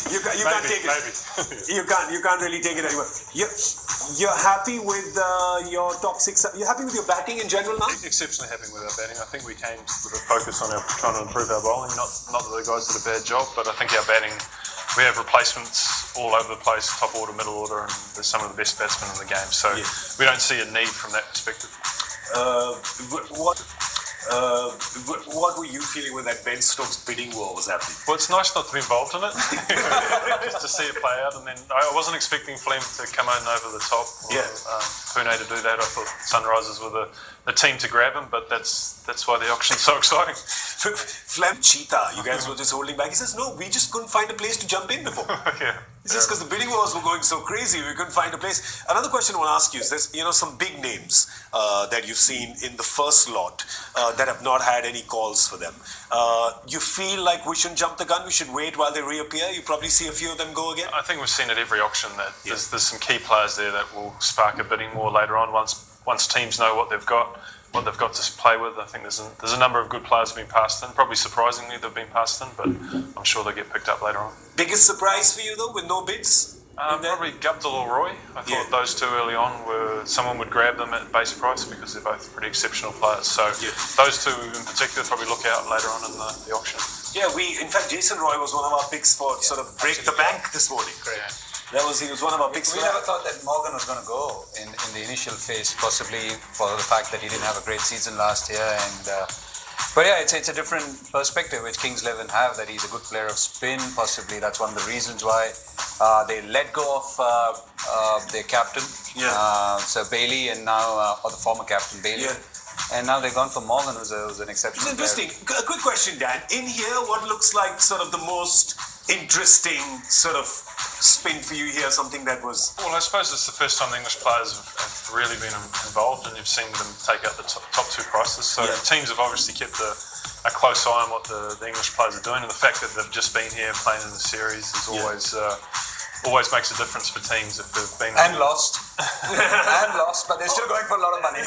You can't take it. Maybe. You can't really take it anymore. You're happy with your top six? You're happy with your batting in general now? Exceptionally happy with our batting. I think we came with a focus on trying to improve our bowling. Not that the guys did a bad job, but I think our batting, we have replacements all over the place, top order, middle order, and there's some of the best batsmen in the game. So we don't see a need from that perspective. What were you feeling when that Ben Stokes bidding war was happening? Well, it's nice not to be involved in it, just to see it play out. And then I wasn't expecting Flem to come in over the top, or Pune to do that. I thought Sunrisers were the team to grab him, but that's why the auction's so exciting. Flem Cheetah, you guys were just holding back. He says, no, we just couldn't find a place to jump in before. It's just because the bidding wars were going so crazy, we couldn't find a place. Another question I want to ask you is there's some big names that you've seen in the first lot that have not had any calls for them. You feel like we shouldn't jump the gun, we should wait while they reappear? You probably see a few of them go again? I think we've seen at every auction that there's some key players there that will spark a bidding war later on once teams know what they've got to play with. I think there's a number of good players who've been passed in. Probably surprisingly they've been passed in, but I'm sure they'll get picked up later on. Biggest surprise for you though, with no bids? Probably Guptill or Roy. I thought those two early on someone would grab them at base price because they're both pretty exceptional players. So those two in particular probably look out later on in the auction. Yeah, in fact Jason Roy was one of our picks for sort of break the bank this morning. Correct. He was one of our picks. We never thought that Morgan was going to go in the initial phase, possibly for the fact that he didn't have a great season last year. But yeah, it's a different perspective which Kings 11 have, that he's a good player of spin. Possibly that's one of the reasons why they let go of their captain, Sir Bailey, and now or the former captain Bailey. Yeah. And now they've gone for Morgan, who's an exceptional player. It's interesting. A quick question, Dan. In here, what looks like sort of the most interesting sort of spin for you here, something that was... Well, I suppose it's the first time the English players have really been involved, and you've seen them take out the top two prices. So teams have obviously kept a close eye on what the English players are doing, and the fact that they've just been here playing in the series is always makes a difference for teams if they've been... And lost. But they're still going for a lot of money.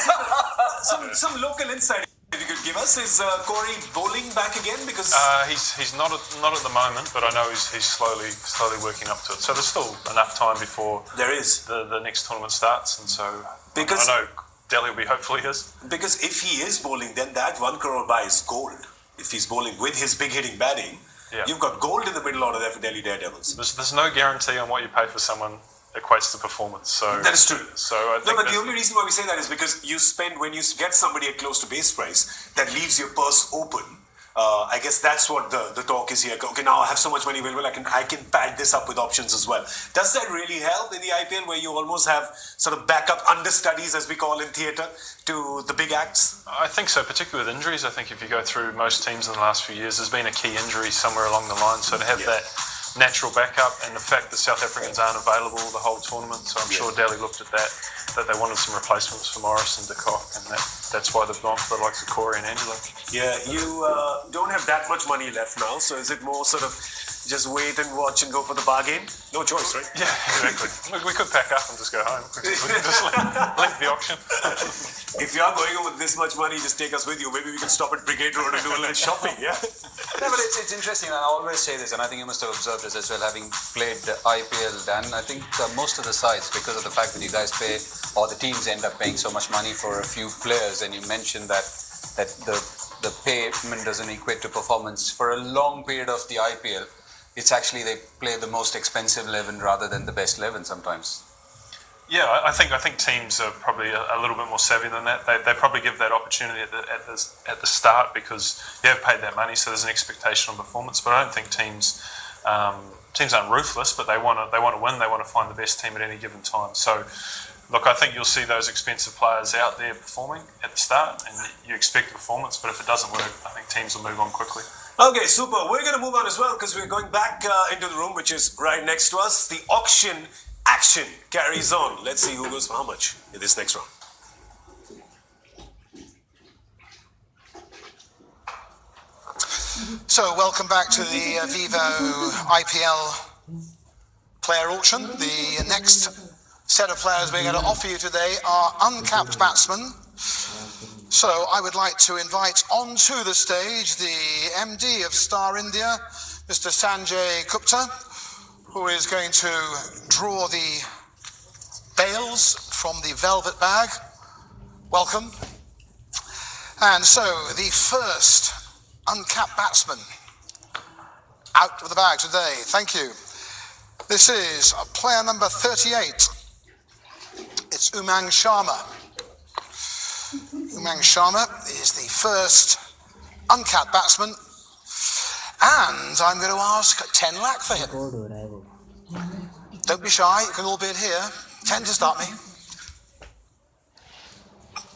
Some local insight you could give us. Is Corey bowling back again? Because he's not at the moment, but I know he's slowly working up to it. So there's still enough time before the next tournament starts, and so I know Delhi will be hopefully his. Because if he is bowling, then that 1 crore buy is gold. If he's bowling with his big hitting batting, you've got gold in the middle order there for Delhi Daredevils. There's no guarantee on what you pay for someone equates to performance. So that is true. So I think but the only reason why we say that is because when you get somebody at close to base price, that leaves your purse open. I guess that's what the talk is here. Okay, now I have so much money available, I can pad this up with options as well. Does that really help in the IPL, where you almost have sort of backup understudies, as we call in theatre, to the big acts? I think so, particularly with injuries. I think if you go through most teams in the last few years, there's been a key injury somewhere along the line. So to have that natural backup, and the fact that South Africans aren't available the whole tournament, so I'm sure Delhi looked at that they wanted some replacements for Morris and De Kock, and that's why they've gone for the likes of Corey and Angelo. Yeah, you don't have that much money left now, so is it more sort of just wait and watch and go for the bargain? No choice, right? Yeah, exactly. We could pack up and just go home. We could just link the auction. If you are going on with this much money, just take us with you. Maybe we can stop at Brigade Road and do a little shopping, yeah? No, but it's interesting, and I always say this, and I think you must have observed this as well, having played the IPL, Dan. I think most of the sides, because of the fact that you guys pay, or the teams end up paying so much money for a few players, and you mentioned that the payment doesn't equate to performance. For a long period of the IPL, it's actually they play the most expensive 11 rather than the best 11 sometimes. Yeah, I think teams are probably a little bit more savvy than that. They probably give that opportunity at the start because you have paid that money, so there's an expectation on performance. But I don't think teams aren't ruthless, but they want to win. They want to find the best team at any given time. So, look, I think you'll see those expensive players out there performing at the start, and you expect the performance. But if it doesn't work, I think teams will move on quickly. Okay, super. We're going to move on as well because we're going back into the room, which is right next to us. The auction action carries on. Let's see who goes for how much in this next round. So, welcome back to the Vivo IPL player auction. The next set of players we're going to offer you today are uncapped batsmen. So I would like to invite onto the stage the MD of Star India, Mr. Sanjay Gupta, who is going to draw the bales from the velvet bag. Welcome. And so the first uncapped batsman out of the bag today. Thank you. This is player number 38. It's Umang Sharma. Umang Sharma is the first uncapped batsman, and I'm going to ask 10 lakh for him. Don't be shy, you can all bid here. 10 to start me.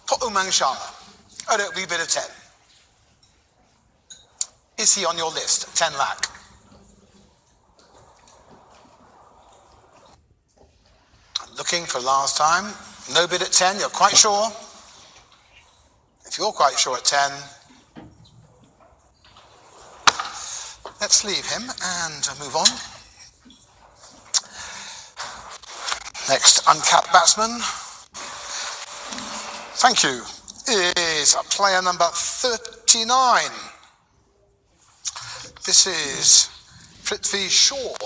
For Umang Sharma, an opening bid of 10. Is he on your list? 10 lakh. Looking for last time. No bid at 10, you're quite sure? If you're quite sure at 10, let's leave him and move on. Next uncapped batsman, thank you, is player number 39. This is Prithvi Shaw.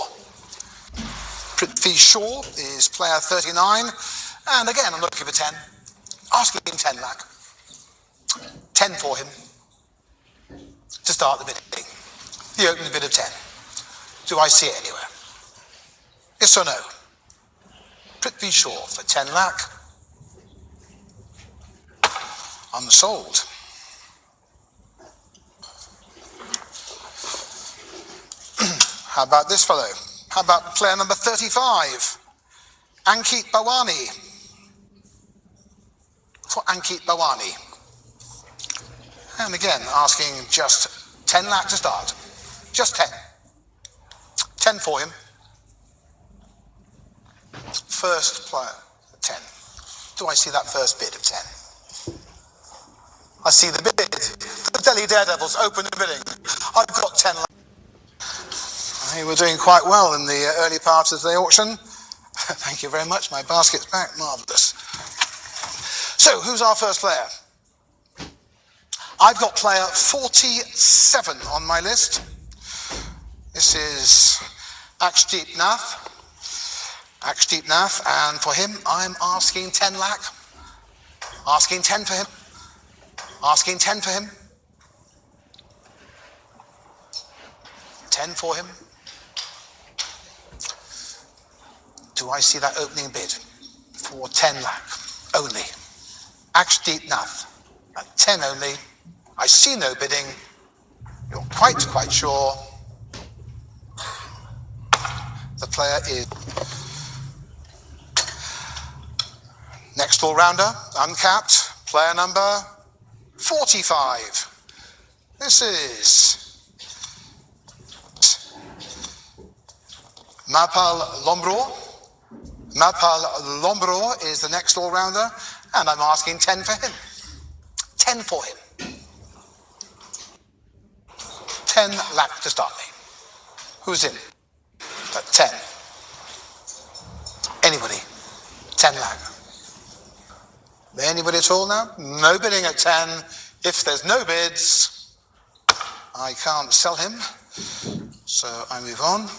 Prithvi Shaw is player 39, and again I'm looking for 10, asking him 10 lakh. 10 for him to start the bidding. The opening bid of 10. Do I see it anywhere? Yes or no? Prithvi Shaw for 10 lakh. Unsold. How about this fellow? How about player number 35? Ankit Bawani. For Ankit Bawani. And again, asking just 10 lakh to start. Just 10. 10 for him. First player, 10. Do I see that first bid of 10? I see the bid. The Delhi Daredevils open the bidding. I've got 10 lakh. Hey, we're doing quite well in the early part of the auction. Thank you very much. My basket's back. Marvellous. So, who's our first player? I've got player 47 on my list. This is Akshdeep Nath. Akshdeep Nath, and for him, I'm asking 10 lakh. Asking 10 for him. Asking 10 for him. 10 for him. Do I see that opening bid for 10 lakh only? Akshdeep Nath at 10 only. I see no bidding. You're quite sure the player is. Next all-rounder, uncapped, player number 45. This is Mapal Lombro. Mapal Lombro is the next all-rounder, and I'm asking 10 for him. 10 for him. 10 lakh to start me. Who's in? At 10. Anybody? 10 lakh. Anybody at all now? No bidding at 10. If there's no bids, I can't sell him. So I move on.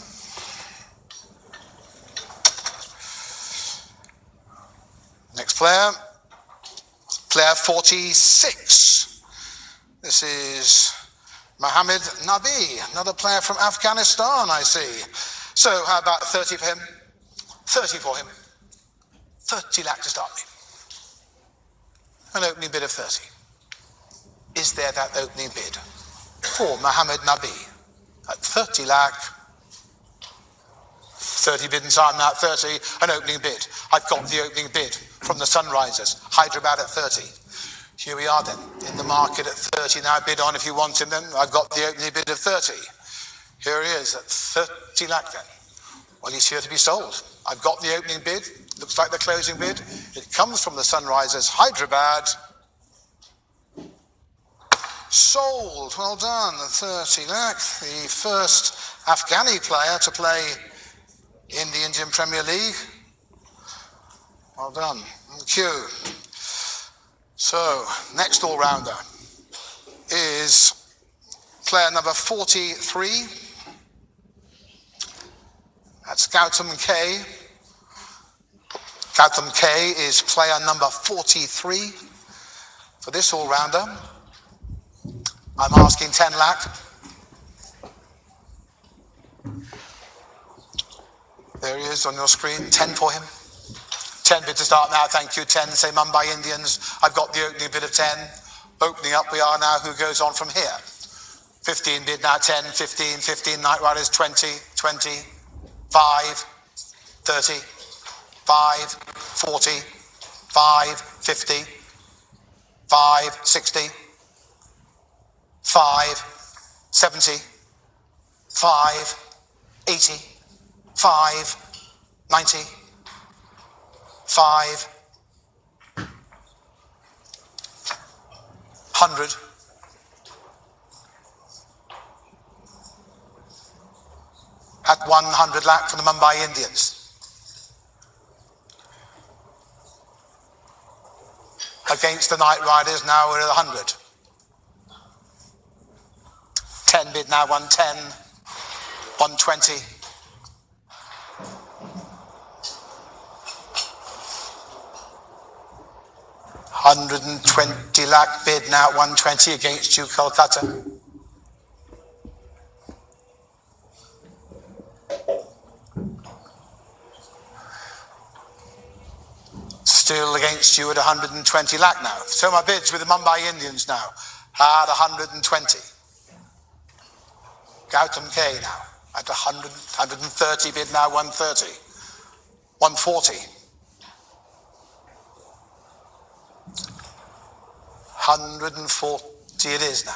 Next player. Player 46. This is Mohammed Nabi, another player from Afghanistan, I see. So how about 30 for him? 30 for him. 30 lakh to start me. An opening bid of 30. Is there that opening bid for Mohammed Nabi at 30 lakh? 30 bid and I'm now at 30, an opening bid. I've got the opening bid from the Sunrisers, Hyderabad at 30. Here we are then, in the market at 30 now, bid on if you want him then. I've got the opening bid of 30. Here he is at 30 lakh then. Well, he's here to be sold. I've got the opening bid, looks like the closing bid. It comes from the Sunrisers, Hyderabad. Sold, well done, 30 lakh. The first Afghani player to play in the Indian Premier League. Well done, thank you. So, next all-rounder is player number 43. That's Gautam K. Gautam K is player number 43 for this all-rounder. I'm asking 10 lakh. There he is on your screen, 10 for him. 10 bid to start now, thank you. 10, say Mumbai Indians. I've got the opening bid of 10. Opening up we are now, who goes on from here? 15 bid now, 10, 15, 15, Night Riders, 20, 20, 5, 30, 5, 40, 5, 50, 5, 60, 5, 70, 5, 80, 5, 90, 5, 100, at 100 lakh for the Mumbai Indians. Against the Night Riders, now we're at 100. 10 bid now, 110, 120. 120 lakh bid now, 120 against you, Kolkata. Still against you at 120 lakh now. So my bids with the Mumbai Indians now at 120. Gautam K now at 100, 130 bid now, 130. 140. 140 it is now.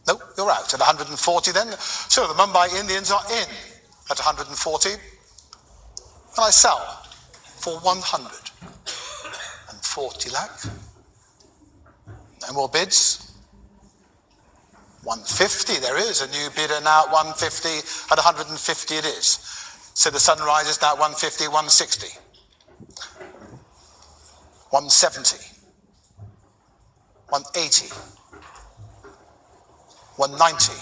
Nope, you're out at 140 then. So the Mumbai Indians are in at 140. And I sell for 140 lakh. No more bids. 150, there is a new bidder now at 150. At 150 it is. So the Sunrisers now at 150, 160. 170. 180, 190,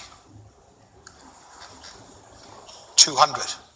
200.